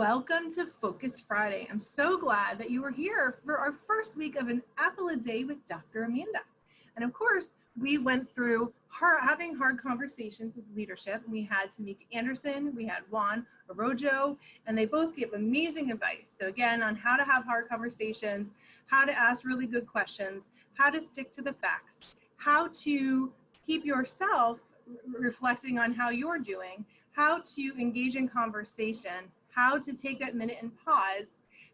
welcome to Focus Friday. I'm so glad that you were here for our first week of an apple a day with Dr. Amanda. And of course, we went through having hard conversations with leadership. We had Tameka Anderson, we had Juan, Arrojo, and they both gave amazing advice. So again, on how to have hard conversations, how to ask really good questions, how to stick to the facts, how to keep yourself reflecting on how you're doing, how to engage in conversation, how to take that minute and pause,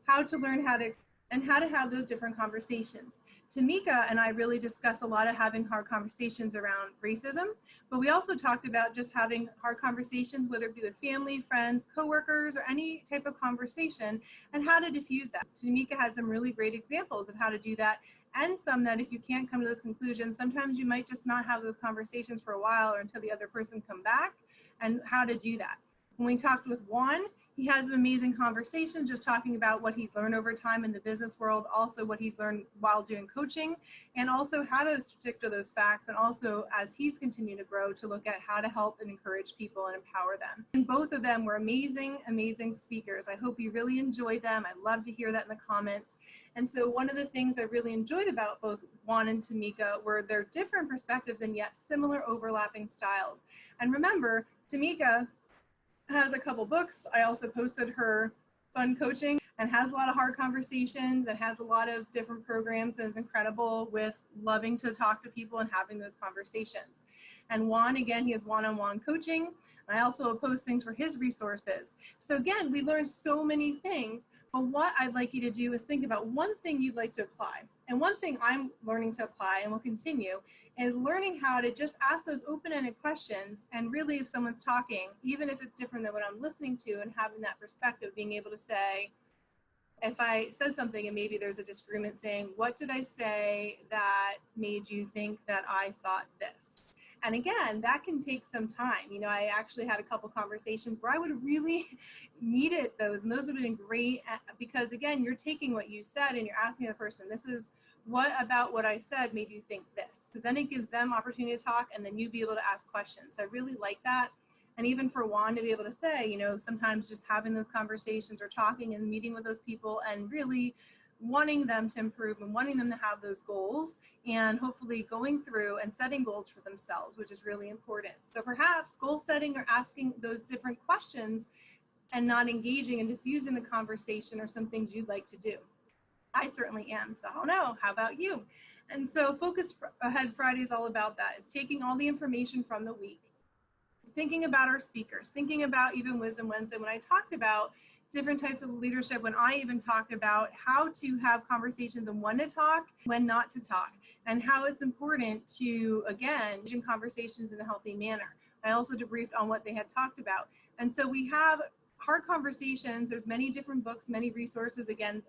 how to learn how to have those different conversations. Tameka and I really discussed a lot of having hard conversations around racism, but we also talked about just having hard conversations, whether it be with family, friends, coworkers, or any type of conversation, and how to diffuse that. Tameka had some really great examples of how to do that, and some that if you can't come to those conclusions, sometimes you might just not have those conversations for a while or until the other person come back, and how to do that. When we talked with Juan, he has an amazing conversation just talking about what he's learned over time in the business world, also what he's learned while doing coaching, and also how to stick to those facts, and also as he's continued to grow to look at how to help and encourage people and empower them. And both of them were amazing, amazing speakers. I hope you really enjoyed them. I'd love to hear that in the comments. And so one of the things I really enjoyed about both Juan and Tameka were their different perspectives and yet similar overlapping styles. And remember, Tameka has a couple books. I also posted her fun coaching and has a lot of hard conversations and has a lot of different programs and is incredible with loving to talk to people and having those conversations. And Juan, again, he has one-on-one coaching. And I also post things for his resources. So again, we learned so many things, but what I'd like you to do is think about one thing you'd like to apply. And one thing I'm learning to apply and will continue is learning how to just ask those open-ended questions, and really if someone's talking, even if it's different than what I'm listening to, and having that perspective, being able to say, if I said something and maybe there's a disagreement, saying, what did I say that made you think that I thought this? And again, that can take some time. You know, I actually had a couple conversations where I would have really needed those, and those would have been great because again, you're taking what you said and you're asking the person, this is what about what I said made you think this? Because then it gives them opportunity to talk, and then you be able to ask questions. So I really like that. And even for Juan to be able to say, you know, sometimes just having those conversations or talking and meeting with those people and really wanting them to improve and wanting them to have those goals, and hopefully going through and setting goals for themselves, which is really important. So perhaps goal setting or asking those different questions and not engaging and diffusing the conversation are some things you'd like to do. I certainly am, so I don't know, how about you? And so Focus Ahead Friday is all about that. It's taking all the information from the week, thinking about our speakers, thinking about even Wisdom Wednesday when I talked about different types of leadership, when I even talked about how to have conversations and when to talk, when not to talk, and how it's important to, again, engage in conversations in a healthy manner. I also debriefed on what they had talked about. And so we have hard conversations. There's many different books, many resources, again,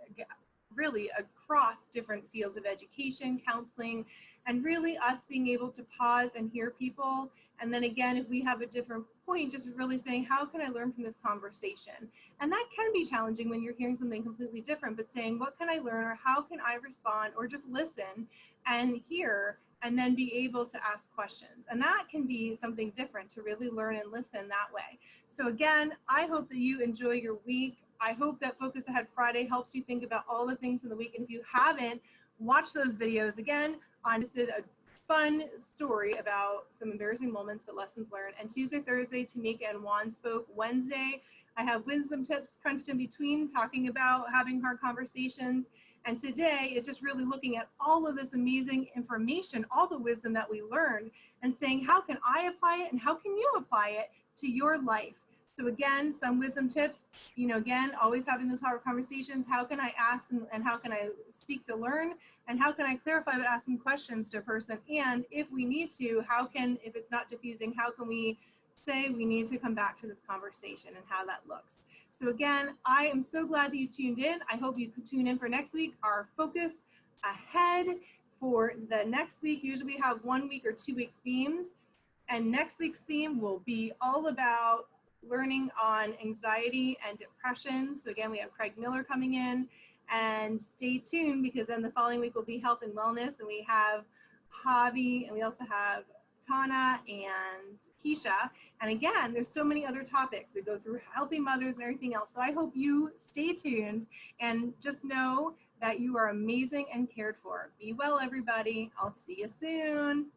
really across different fields of education, counseling, and really us being able to pause and hear people. And then again, if we have a different point, just really saying, how can I learn from this conversation? And that can be challenging when you're hearing something completely different, but saying, what can I learn, or how can I respond, or just listen and hear, and then be able to ask questions. And that can be something different, to really learn and listen that way. So again, I hope that you enjoy your week. I hope that Focus Ahead Friday helps you think about all the things in the week. And if you haven't, watch those videos. Again, I just did a fun story about some embarrassing moments but lessons learned. And Tuesday, Thursday, Tameka and Juan spoke. Wednesday, I have wisdom tips crunched in between, talking about having hard conversations. And today, it's just really looking at all of this amazing information, all the wisdom that we learned, and saying, how can I apply it and how can you apply it to your life? So again, some wisdom tips, you know, again, always having those hard conversations. How can I ask and how can I seek to learn? And how can I clarify by asking questions to a person? And if we need to, how can, if it's not diffusing, how can we say we need to come back to this conversation and how that looks? So again, I am so glad that you tuned in. I hope you could tune in for next week. Our Focus Ahead for the next week, usually we have 1 week or 2 week themes. And next week's theme will be all about learning on anxiety and depression. So again, we have Craig Miller coming in, and stay tuned because then the following week will be health and wellness, and we have hobby, and we also have Tana and Keisha. And again, there's so many other topics. We go through healthy mothers and everything else. So I hope you stay tuned and just know that you are amazing and cared for. Be well, everybody. I'll see you soon.